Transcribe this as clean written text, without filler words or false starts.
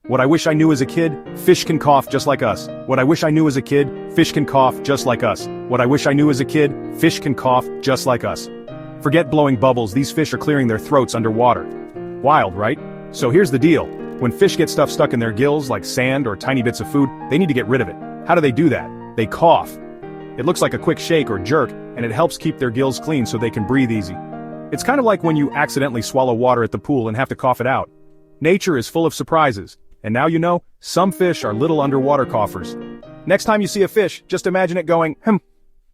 What I wish I knew as a kid, fish can cough just like us. What I wish I knew as a kid, fish can cough just like us. What I wish I knew as a kid, fish can cough just like us. Forget blowing bubbles, these fish are clearing their throats underwater. Wild, right? So here's the deal. When fish get stuff stuck in their gills, like sand or tiny bits of food, they need to get rid of it. How do they do that? They cough. It looks like a quick shake or jerk, and it helps keep their gills clean so they can breathe easy. It's kind of like when you accidentally swallow water at the pool and have to cough it out. Nature is full of surprises. And now you know, some fish are little underwater coughers. Next time you see a fish, just imagine it going, "Hmm."